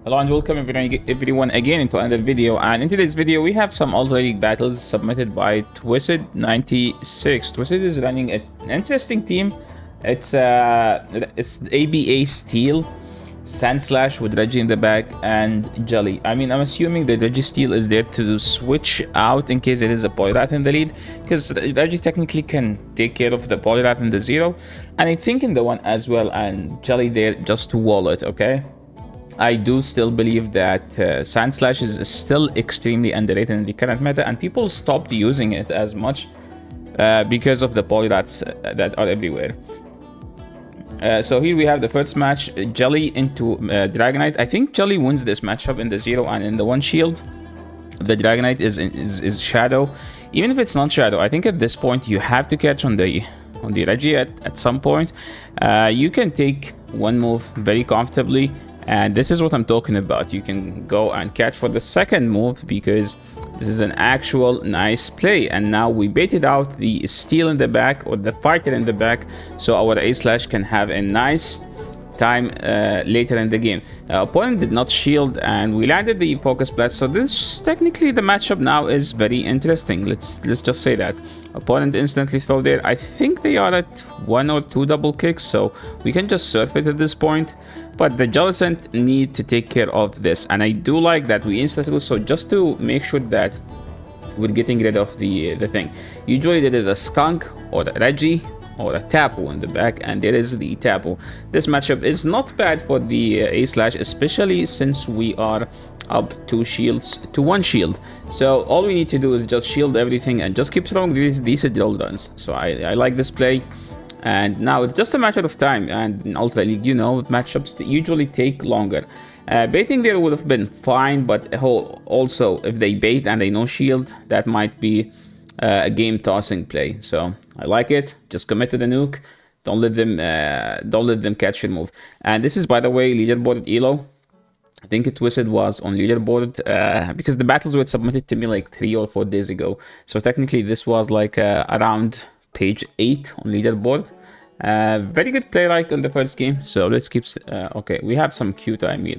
Hello and welcome everyone again into another video, and in today's video we have some Ultra League battles submitted by Twisted96. Twisted is running an interesting team. It's ABA Steel, Sandslash with Reggie in the back, and Jelly. I mean, I'm assuming that Registeel is there to switch out in case there is a Poliwrath in the lead, because Reggie technically can take care of the Poliwrath in the zero, and I think in the one as well, and Jelly there just to wall it, okay? I do still believe that Sandslash is still extremely underrated in the current meta, and people stopped using it as much because of the Poliwraths that are everywhere. So here we have the first match, Jelly into Dragonite. I think Jelly wins this matchup in the zero, and in the one shield, the Dragonite is Shadow. Even if it's not Shadow, I think at this point you have to catch on the Reggie at some point. You can take one move very comfortably. And this is what I'm talking about. You can go and catch for the second move because this is an actual nice play. And now we baited out the Steel in the back, or the Fighter in the back, so our A-Slash can have a nice time later in the game. Opponent did not shield, and we landed the Focus Blast. So this technically the matchup now is very interesting. Let's just say that. Opponent instantly throw there. I think they are at 1 or 2 double kicks, so we can just surf it at this point. But the Jellicent need to take care of this, and I do like that we instantly, so just to make sure that we're getting rid of the thing. Usually there is a Skunk or a Reggie or a Tapu in the back, and there is the Tapu. This matchup is not bad for the A-Slash, especially since we are up 2 shields to 1 shield. So all we need to do is just shield everything and just keep throwing these drill guns. So I like this play. And now it's just a matter of time, and in Ultra League, you know, matchups usually take longer. Baiting there would have been fine, but also if they bait and they no shield, that might be a game tossing play. So I like it. Just commit to the nuke. Don't let them catch your move. And this is, by the way, leaderboard Elo. I think it Twisted was on leaderboard because the battles were submitted to me like 3 or 4 days ago. So technically this was like around page 8 on leaderboard. Very good play like on the first game. So let's keep okay, we have some queue time here.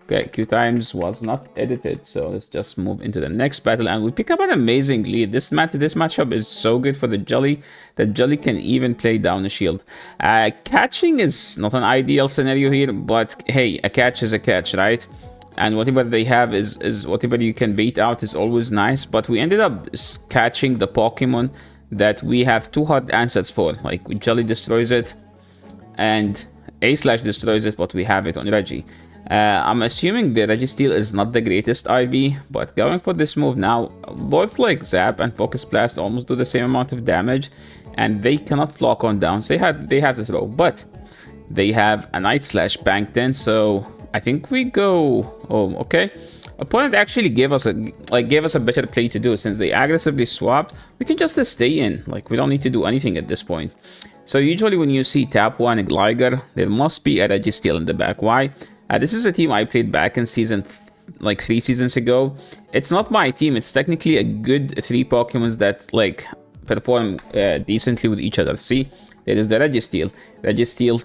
Okay, queue times was not edited, so let's just move into the next battle, and we pick up an amazing lead. This matchup is so good for the Jelly that Jelly can even play down the shield. Catching is not an ideal scenario here, but hey, a catch is a catch, right? And whatever they have is whatever you can bait out is always nice. But we ended up catching the Pokemon that we have 2 hard answers for. Like Jelly destroys it and A-Slash destroys it, but we have it on Reggie. I'm assuming the Registeel is not the greatest IV, but going for this move now, both like Zap and Focus Blast almost do the same amount of damage, and they cannot lock on down, so they have to throw, but they have a Night Slash banked in, so I think we go. Oh, okay. Opponent actually gave us a better play to do. Since they aggressively swapped, we can just stay in. Like, we don't need to do anything at this point. So usually when you see Tapu and Gligar, there must be a Registeel in the back. Why? This is a team I played back in season like 3 seasons ago. It's not my team. It's technically a good 3 Pokemons that like perform decently with each other. See, there is the Registeel,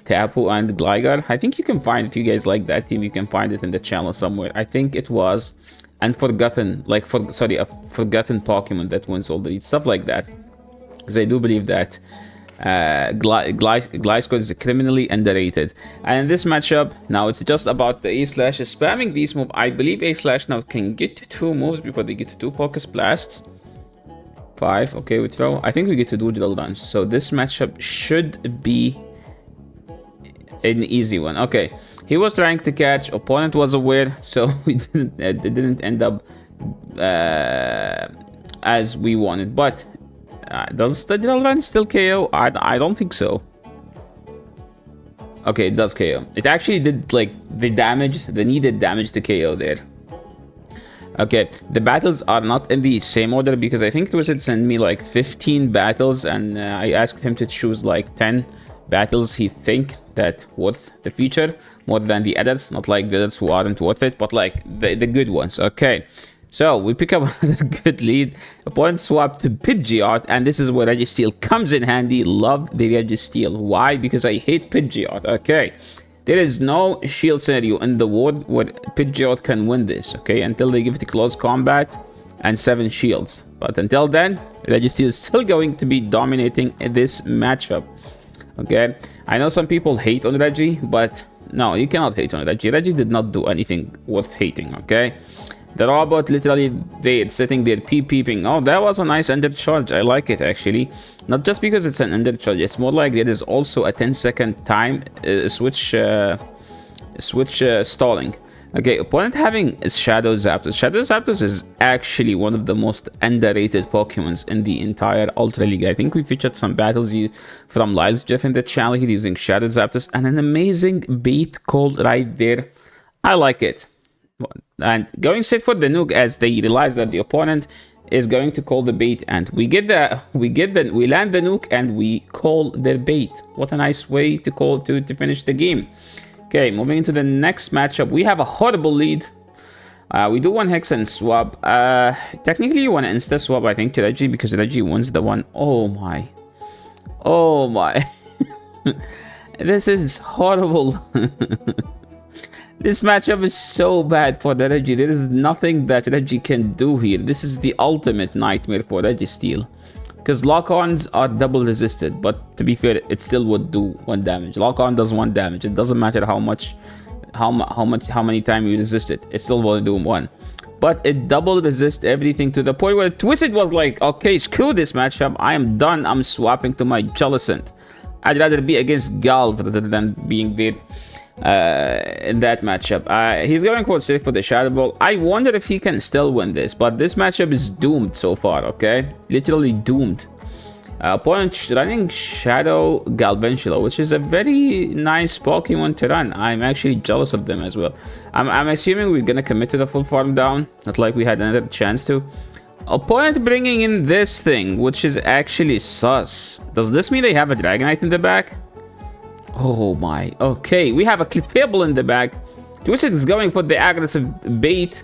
Tapu, and Gligar. I think you can find, if you guys like that team, you can find it in the channel somewhere. I think it was a forgotten Pokemon that wins all the leads, stuff like that. Because I do believe that Gliscor is criminally underrated. And in this matchup, now it's just about the A-Slash spamming these moves. I believe A-Slash now can get to 2 moves before they get to 2 Focus Blasts. 5, okay, we throw. I think we get to do drill dance. So this matchup should be an easy one. Okay, he was trying to catch, opponent was aware, so it didn't end up as we wanted. But does the drill dance still KO? I don't think so. Okay, it does KO. It actually did like the needed damage to KO there. Okay, the battles are not in the same order because I think Twisted sent me like 15 battles, and I asked him to choose like 10 battles he think that worth the feature more than the others. Not like the others who aren't worth it, but like the good ones. Okay, so we pick up another good lead. Opponent swap to Pidgeot, and this is where Registeel comes in handy. Love the Registeel. Why? Because I hate Pidgeot. Okay, There is no shield scenario in the world where Pidgeot can win this, okay? Until they give it close combat and 7 shields. But until then, Registeel is still going to be dominating this matchup, okay? I know some people hate on Reggie, but no, you cannot hate on Reggie. Reggie did not do anything worth hating, okay? The robot literally sitting there peeping. Oh, that was a nice ender charge. I like it actually. Not just because it's an ender charge. It's more like there is also a 10-second time switch stalling. Okay, opponent having Shadow Zapdos. Shadow Zapdos is actually one of the most underrated Pokemons in the entire Ultra League. I think we featured some battles from Lyle's Jeff in the channel here using Shadow Zapdos, and an amazing bait called right there. I like it. And going straight for the nuke as they realize that the opponent is going to call the bait, and we land the nuke and we call their bait. What a nice way to finish the game. Okay, moving into the next matchup, we have a horrible lead. We do one Hex and swap. Technically you want to insta swap, I think, to Reggie, because Reggie wins the one. Oh my. This is horrible. This matchup is so bad for the Reggie. There is nothing that Reggie can do here. This is the ultimate nightmare for Registeel, because lock-ons are double resisted, but to be fair, it still would do 1 damage. Lock-on does 1 damage. It doesn't matter how many times you resist it. It still will do 1. But it double resists everything to the point where Twisted was like, okay, screw this matchup. I am done. I'm swapping to my Jellicent. I'd rather be against Galv rather than being there in that matchup. He's going straight for the Shadow Ball. I wonder if he can still win this, but this matchup is doomed so far, okay? Literally doomed. Opponent running Shadow Galvantula, which is a very nice Pokemon to run. I'm actually jealous of them as well. I'm assuming we're gonna commit to the full farm down, not like we had another chance to. Opponent bringing in this thing, which is actually sus. Does this mean they have a Dragonite in the back? Oh my. Okay, we have a Clefable in the back. Twisted is going for the aggressive bait.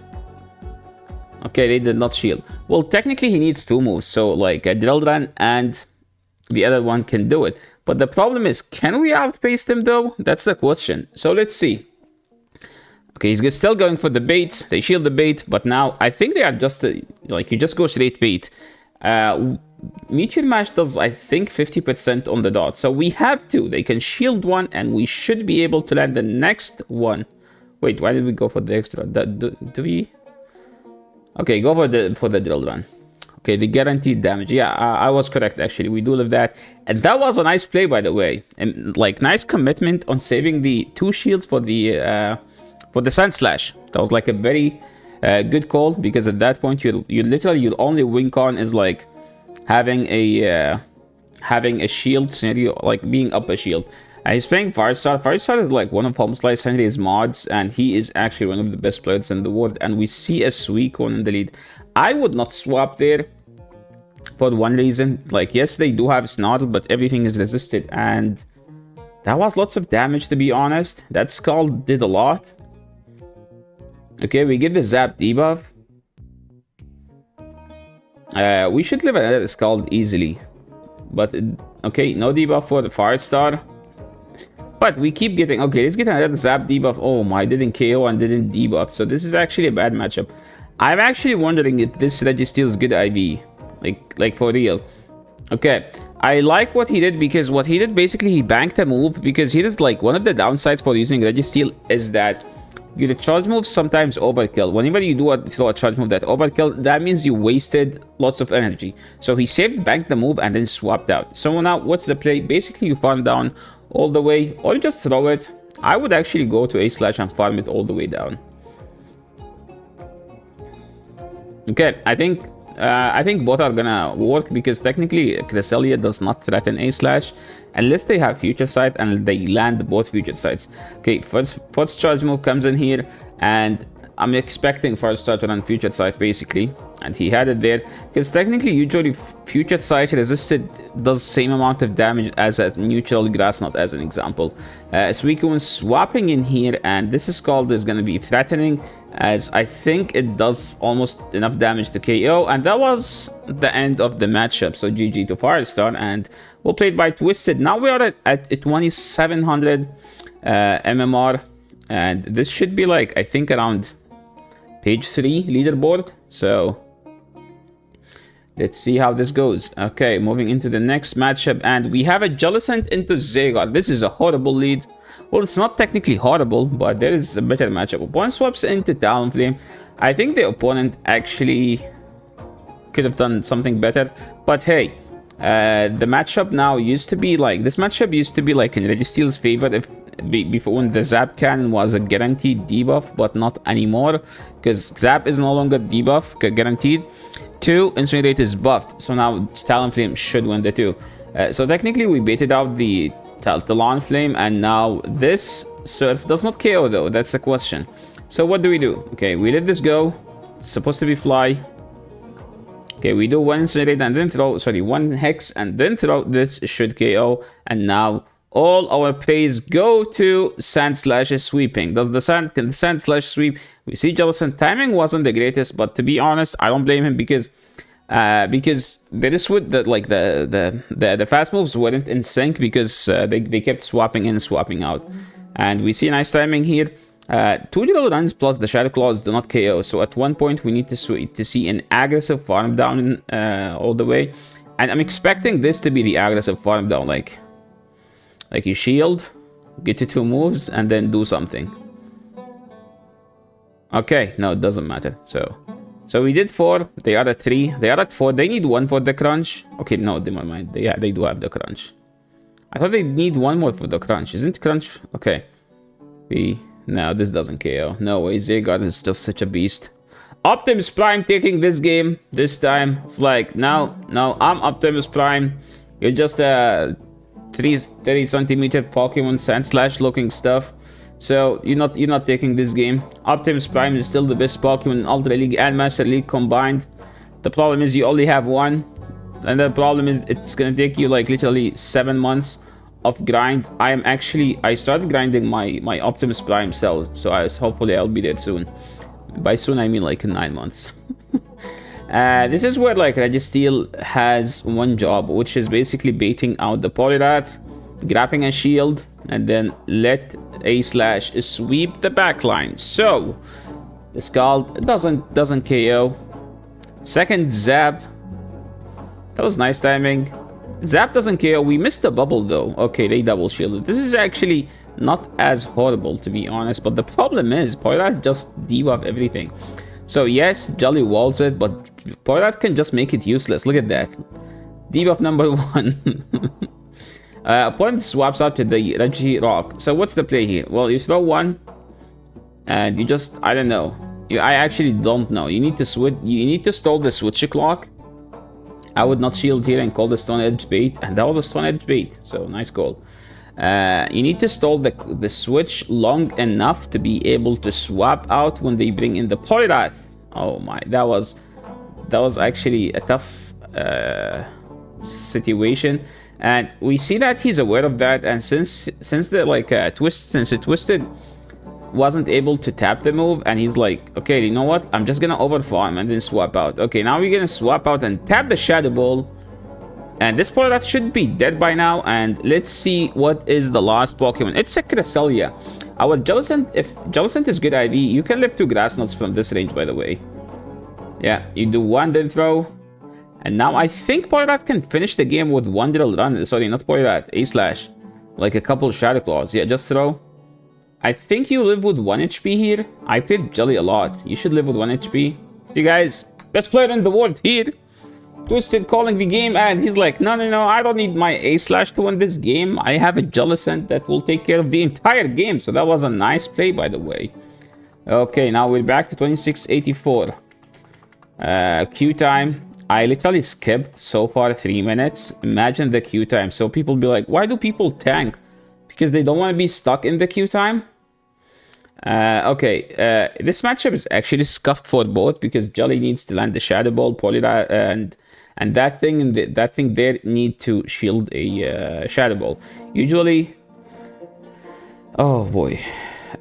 Okay, they did not shield. Well, technically he needs 2 moves, so like a Drill Run and the other one can do it. But the problem is, can we outpace them though? That's the question. So let's see. Okay, he's still going for the baits. They shield the bait, but now I think they are just like, you just go straight bait. Meteor Mash does, I think, 50% on the dot. So we have 2. They can shield 1, and we should be able to land the next one. Wait, why did we go for the extra? Do we? Okay, go for the Drill Run. Okay, the guaranteed damage. Yeah, I was correct actually. We do live that, and that was a nice play, by the way, and like nice commitment on saving the 2 shields for the Sand Slash. That was like a very good call, because at that point you literally your only win con is like having a shield scenario, like being up a shield. He's playing Firestar. Firestar is like one of Homeslice Henry's mods, and he is actually one of the best players in the world, and we see a Suicune in the lead. I would not swap there for one reason. Like, yes, they do have Snortle, but everything is resisted, and that was lots of damage, to be honest. That Skull did a lot. Okay, we get the Zap debuff. We should live another Scald easily, but okay, no debuff for the Firestar. But we keep getting, okay, let's get another Zap debuff. Oh my, didn't KO and didn't debuff, so this is actually a bad matchup. I'm actually wondering if this Registeel is good IV, like for real. Okay, I like what he did, because what he did, basically he banked a move, because here is like one of the downsides for using Registeel is that your charge moves sometimes overkill. Whenever you throw a charge move that overkill, that means you wasted lots of energy. So he saved, banked the move, and then swapped out. So now what's the play? Basically you farm down all the way, or you just throw it. I would actually go to A-Slash and farm it all the way down. Okay, I think both are gonna work, because technically Cresselia does not threaten A-Slash unless they have Future Sight and they land both Future Sights. Okay, first charge move comes in here, and I'm expecting Firestar to run Future Sight basically, and he had it there, because technically usually Future Sight resisted does same amount of damage as a neutral Grass Knot, as an example. Suicune swapping in here, and this is gonna be threatening, as I think it does almost enough damage to KO, and that was the end of the matchup. So GG to Firestar, and we'll play it by Twisted. Now we are at 2700 MMR. And this should be like, I think, around page 3 leaderboard. So let's see how this goes. Okay, moving into the next matchup, and we have a Jellicent into Zygarde. This is a horrible lead. Well, it's not technically horrible, but there is a better matchup. Opponent swaps into Talonflame. I think the opponent actually could have done something better, but hey, the matchup now used to be like, this matchup used to be like in Registeel's favor if before, when the Zap Cannon was a guaranteed debuff, but not anymore, because Zap is no longer debuff guaranteed. 2, Incinerate is buffed, so now Talonflame should win the 2. So technically we baited out the Talonflame, and now this Surf does not KO though, that's the question. So what do? Okay, we let this go, it's supposed to be Fly. Okay, we do 1 Incinerate and then throw, sorry, 1 Hex and then throw, this should KO, and now all our praise go to Sandslash Sweeping. Does the Sandslash sweep? We see Jellicent timing wasn't the greatest, but to be honest, I don't blame him because there is with the like the fast moves weren't in sync because they kept swapping in, swapping out, and we see nice timing here. 2 drill runs plus the Shadow Claws do not KO, so at one point we need to see an aggressive farm down all the way, and I'm expecting this to be the aggressive farm down, like you shield, get to 2 moves, and then do something. Okay, no, it doesn't matter. So we did 4, they are at 3, they are at 4, they need 1 for the crunch. Okay, no, never mind, yeah, they do have the crunch. I thought they need 1 more for the crunch, isn't crunch? Okay. No, this doesn't KO. No way, Zygarde is just such a beast. Optimus Prime taking this game this time. It's like, no, I'm Optimus Prime. You're just a 30 centimeter Pokemon Sandslash looking stuff. So you're not taking this game. Optimus Prime is still the best Pokemon in Ultra League and Master League combined. The problem is you only have 1. And the problem is it's gonna take you like literally 7 months of grind. I started grinding my Optimus Prime cells, so hopefully I'll be there soon. By soon I mean like in 9 months. This is where like Registeel has one job, which is basically baiting out the Poliwrath, grabbing a shield, and then let A slash sweep the backline. So the Scald doesn't KO. Second Zap, that was nice timing. Zap doesn't KO. We missed the bubble though. Okay, they double shielded. This is actually not as horrible to be honest, but the problem is Poliwrath just debuff everything. So yes, Jolly walls it, but Poliwrath can just make it useless. Look at that. Debuff number 1. Opponent swaps out to the Regirock. So what's the play here? Well, you throw 1, and you just, I don't know. I actually don't know. You need to switch. You need to stall the switch clock. I would not shield here and call the Stone Edge bait, and that was a Stone Edge bait. So nice call. You need to stall the switch long enough to be able to swap out when they bring in the Poliwrath. Oh my, that was actually a tough situation, and we see that he's aware of that. And since it twisted wasn't able to tap the move, and he's like, okay, you know what? I'm just gonna overfarm and then swap out. Okay, now we're gonna swap out and tap the Shadow Ball. And this Poliwrath should be dead by now, and let's see what is the last Pokemon. It's a Cresselia. Our Jellicent, if Jellicent is good IV, you can live 2 Grass Nuts from this range, by the way. Yeah, you do 1, then throw. And now I think Poliwrath can finish the game with 1 drill run. Sorry, not Poliwrath, A-Slash. Like a couple Shadow Claws. Yeah, just throw. I think you live with 1 HP here. I played Jelly a lot. You should live with 1 HP. See guys, best player in the world here. Twisted calling the game, and he's like, no, I don't need my A-Slash to win this game. I have a Jellicent that will take care of the entire game. So that was a nice play, by the way. Okay, now we're back to 2684. Queue time. I literally skipped so far 3 minutes. Imagine the queue time. So people be like, why do people tank? Because they don't want to be stuck in the queue time. Okay, this matchup is actually scuffed for both because Jelly needs to land the Shadow Ball, Poliwrath, and that thing there need to shield a Shadow Ball. Usually, oh boy,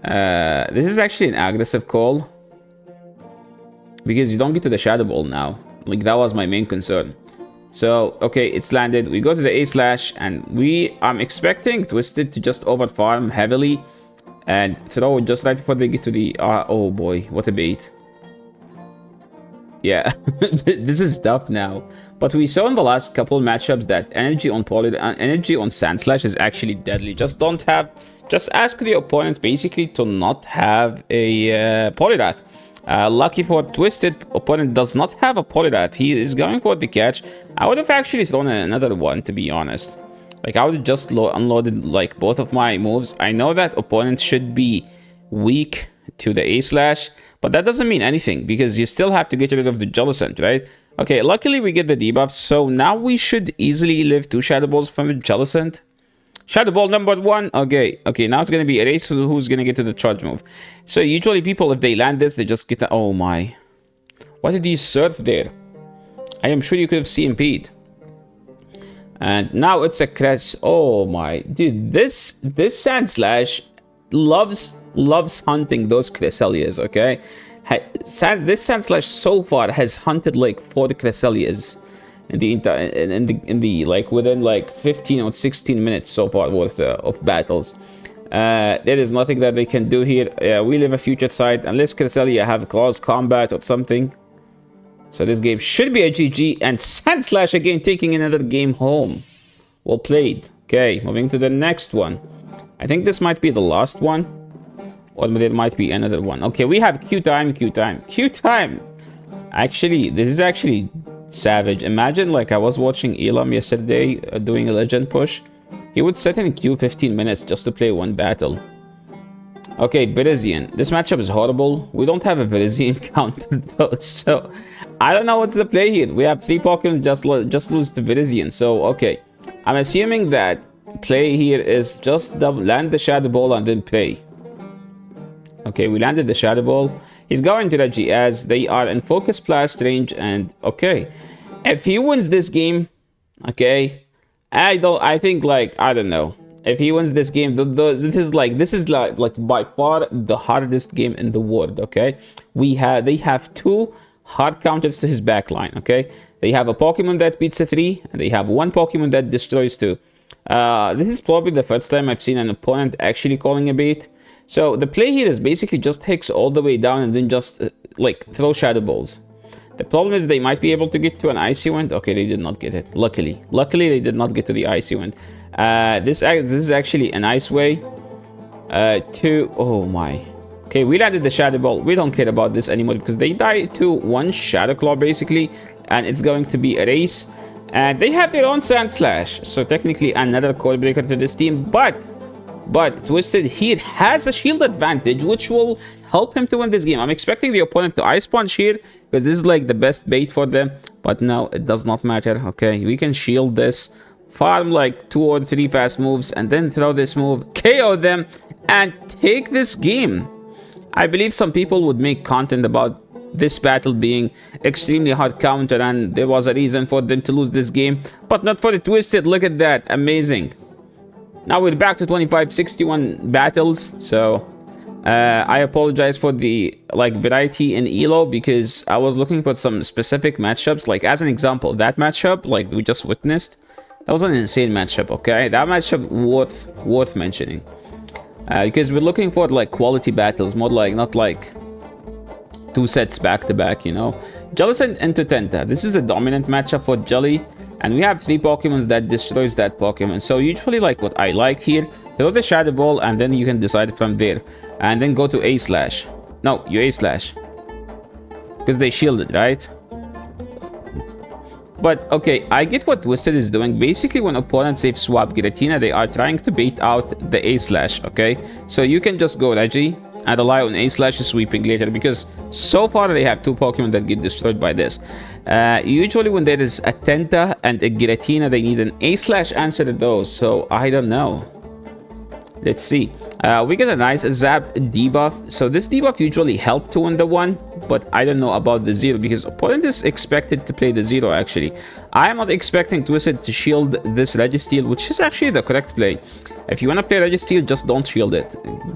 this is actually an aggressive call because you don't get to the Shadow Ball now. Like that was my main concern. So okay, it's landed. We go to the A-Slash, and I'm expecting Twisted to just overfarm heavily and throw it just right before they get to the... oh boy, what a bait. Yeah, this is tough now. But we saw in the last couple matchups that energy on energy on Sandslash is actually deadly. Just ask the opponent basically to not have a Poliwrath. Lucky for Twisted, opponent does not have a Poliwrath. He is going for the catch. I would have actually thrown another one, to be honest. Like, I would have just unloaded like both of my moves. I know that opponents should be weak to the A-Slash, but that doesn't mean anything because you still have to get rid of the Jellicent, right? Okay, luckily we get the debuff, so now we should easily live 2 Shadow Balls from the Jellicent. Shadow Ball number 1. Okay, now it's going to be a race who's going to get to the charge move. So usually people, if they land this, they just get... oh my. What did you surf there? I am sure you could have CMP'd. And now it's a Cress. Oh my. Dude, this Sandslash loves hunting those Cresselias, okay? This Sandslash so far has hunted like 4 Cresselias in the like within like 15 or 16 minutes so far worth of battles. There is nothing that they can do here. We live a future side unless Cresselia have close combat or something. So this game should be a GG, and Sandslash again taking another game home. Well played. Okay, moving to the next one. I think this might be the last one, or there might be another one. Okay, we have Q time. Actually, this is actually savage. Imagine like I was watching Elam yesterday doing a legend push. He would sit in queue 15 minutes just to play one battle. Okay, Virizion. This matchup is horrible. We don't have a Virizion counter though, so I don't know what's the play here. We have 3 Pokemon just lose to Virizion. So okay, I'm assuming that play here is just land the Shadow Ball and then play. Okay, we landed the Shadow Ball. He's going to Regi as they are in Focus Blast range, and okay, if he wins this game, okay, I don't know. If he wins this game, this is like by far the hardest game in the world. Okay, they have 2 hard counters to his backline. Okay, they have a Pokemon that beats a 3, and they have 1 Pokemon that destroys 2. This is probably the first time I've seen an opponent actually calling a bait. So the play here is basically just Hex all the way down and then just like throw Shadow Balls. The problem is they might be able to get to an Icy Wind. Okay, they did not get it. Luckily they did not get to the Icy Wind. This is actually a nice way to... oh my. Okay, we landed the Shadow Ball. We don't care about this anymore because they die to 1 Shadow Claw basically, and it's going to be a race. And they have their own Sandslash, so technically another Code Breaker to this team, but Twisted here has a shield advantage, which will help him to win this game. I'm expecting the opponent to Ice Punch here, because this is like the best bait for them, but no, it does not matter. Okay, we can shield this, farm like 2 or 3 fast moves, and then throw this move, KO them, and take this game. I believe some people would make content about this battle being extremely hard counter, and there was a reason for them to lose this game, but not for the Twisted. Look at that, amazing. Now we're back to 25-61 battles, so I apologize for the variety in ELO, because I was looking for some specific matchups. Like as an example, that matchup like we just witnessed, that was an insane matchup. Okay, that matchup worth mentioning, because we're looking for like quality battles, more like not like 2 sets back to back, you know. Jellicent into Tenta. This is a dominant matchup for Jelly. And we have 3 Pokemons that destroys that Pokemon. So usually like what I like here, throw the Shadow Ball and then you can decide from there. And then go to A-Slash. No, you A-Slash. Because they shielded, right? But okay, I get what Twisted is doing. Basically when opponents save swap Giratina, they are trying to bait out the A-Slash, okay? So you can just go Regi and rely on A-Slash sweeping later, because so far they have 2 Pokemon that get destroyed by this. Usually when there is a Tenta and a Giratina, they need an A-Slash answer to those, so I don't know. Let's see. We get a nice Zap debuff. So this debuff usually helped to win the 1, but I don't know about the 0, because opponent is expected to play the 0 actually. I am not expecting Twisted to shield this Registeel, which is actually the correct play. If you want to play Registeel, just don't shield it.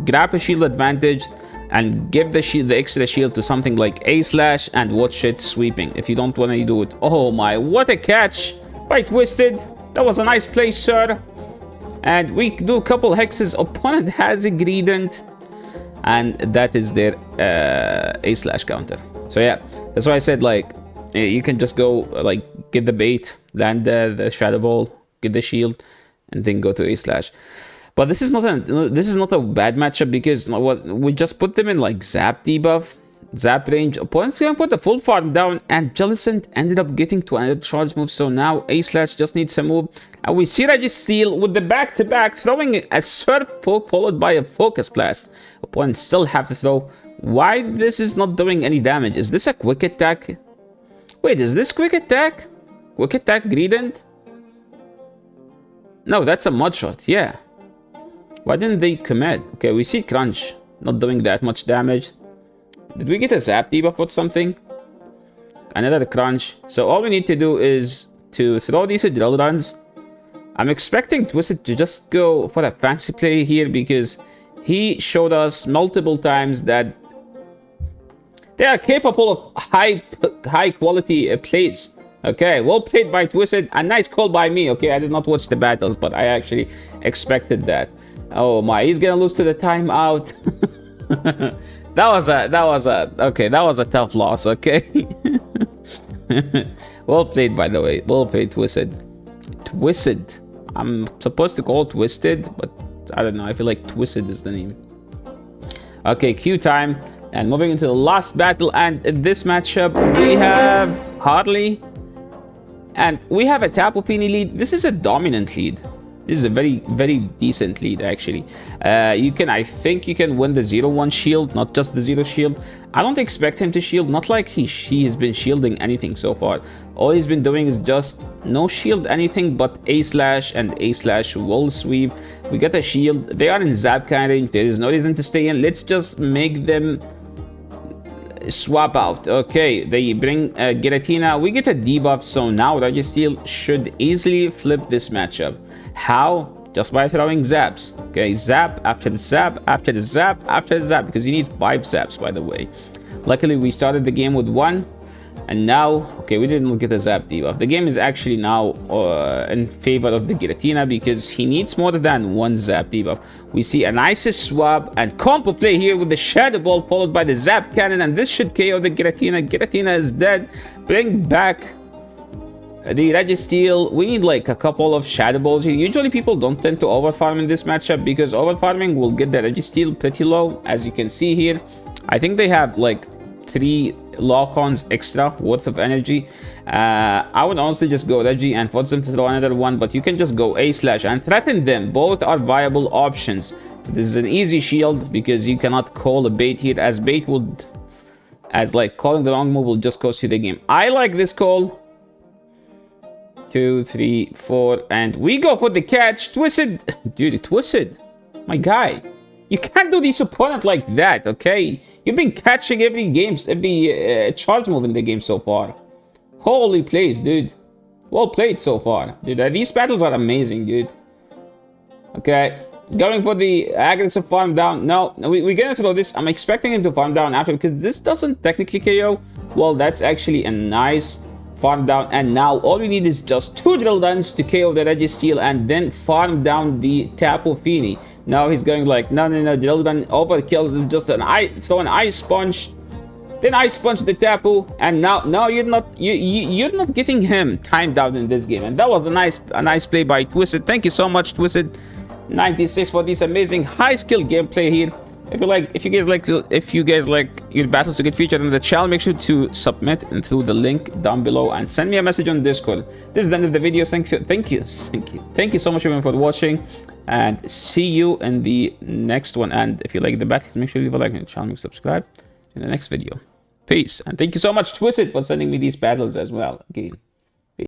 Grab a shield advantage and give the extra shield to something like A-Slash and watch it sweeping if you don't want to do it. Oh my, what a catch by Twisted. That was a nice play, sir. And we do a couple hexes. Opponent has a Greedent. and that is their A slash counter. So yeah, that's why I said like you can just go like get the bait, land the shadow ball, get the shield, and then go to A slash. But this is not a bad matchup because what we just put them in like zap debuff, zap range. Opponents can put the full farm down, and Jellicent ended up getting to another charge move. So now A slash just needs to move, and we see Registeel with the back-to-back throwing a Surf Poke followed by a Focus Blast. Opponents still have to throw. Why this is not doing any damage? Is this a quick attack? Wait, is this quick attack? Quick attack Greedent? No, that's a mud shot. Yeah. Why didn't they commit? Okay, we see Crunch not doing that much damage. Did we get a zap debuff or something? Another Crunch. So all we need to do is to throw these drill runs. I'm expecting Twisted to just go for a fancy play here because he showed us multiple times that they are capable of high quality plays. Okay, well played by Twisted. A nice call by me. Okay, I did not watch the battles, but I actually expected that. Oh my, he's gonna lose to the timeout. that was a tough loss. Okay. Well played, by the way. Well played, Twisted. Twisted. I'm supposed to call Twisted, but I don't know. I feel like Twisted is the name. Okay, Q time. And moving into the last battle, and in this matchup, we have Harley. And we have a Tapu Fini lead. This is a dominant lead. This is a very, very decent lead, actually. I think you can win the 0-1 shield, not just the 0 shield. I don't expect him to shield, not like he has been shielding anything so far. All he's been doing is just no shield anything but A slash and A slash will sweep. We get a shield. They are in zap kind range. There is no reason to stay in. Let's just make them swap out. Okay, they bring Giratina. We get a debuff, so now Registeel should easily flip this matchup. How? Just by throwing zaps. Okay, zap after the zap after the zap after the zap, because you need 5 zaps, by the way. Luckily, we started the game with 1, and now, okay, we didn't get a zap debuff. The game is actually now in favor of the Giratina because he needs more than 1 zap debuff. We see a nice swap and combo play here with the Shadow Ball followed by the Zap Cannon, and this should KO the Giratina. Giratina is dead. Bring back the Registeel. We need like a couple of Shadow Balls here. Usually people don't tend to overfarm in this matchup because overfarming will get the Registeel pretty low, as you can see here. I think they have like 3 lock-ons extra worth of energy. I would honestly just go Regi and force them to throw another one, but you can just go A slash and threaten them. Both are viable options. So this is an easy shield because you cannot call a bait here, as bait would, as like calling the wrong move will just cost you the game. I like this call. 2, 3, 4, and we go for the catch. Twisted, dude, Twisted, my guy, you can't do this opponent like that. Okay, you've been catching every charge move in the game so far. Holy plays, dude. Well played so far, dude. These battles are amazing, dude. Okay, going for the aggressive farm down. No, we're gonna throw this. I'm expecting him to farm down after, because this doesn't technically KO. Well, that's actually a nice farm down, and now all we need is just 2 drill runs to KO the Registeel and then farm down the Tapu Fini. Now he's going like, no, drill run overkills is just throw an Ice Punch, then Ice Punch the Tapu, and now you're not getting him timed out in this game. And that was a nice play by Twisted. Thank you so much, Twisted 96, for this amazing high skill gameplay here. If you guys like your battles to get featured on the channel, make sure to submit through the link down below and send me a message on Discord. This is the end of the video. Thank you so much everyone for watching, and see you in the next one. And if you like the battles, make sure to leave a like on the channel and subscribe in the next video. Peace, and thank you so much, Twisted, for sending me these battles as well. Again.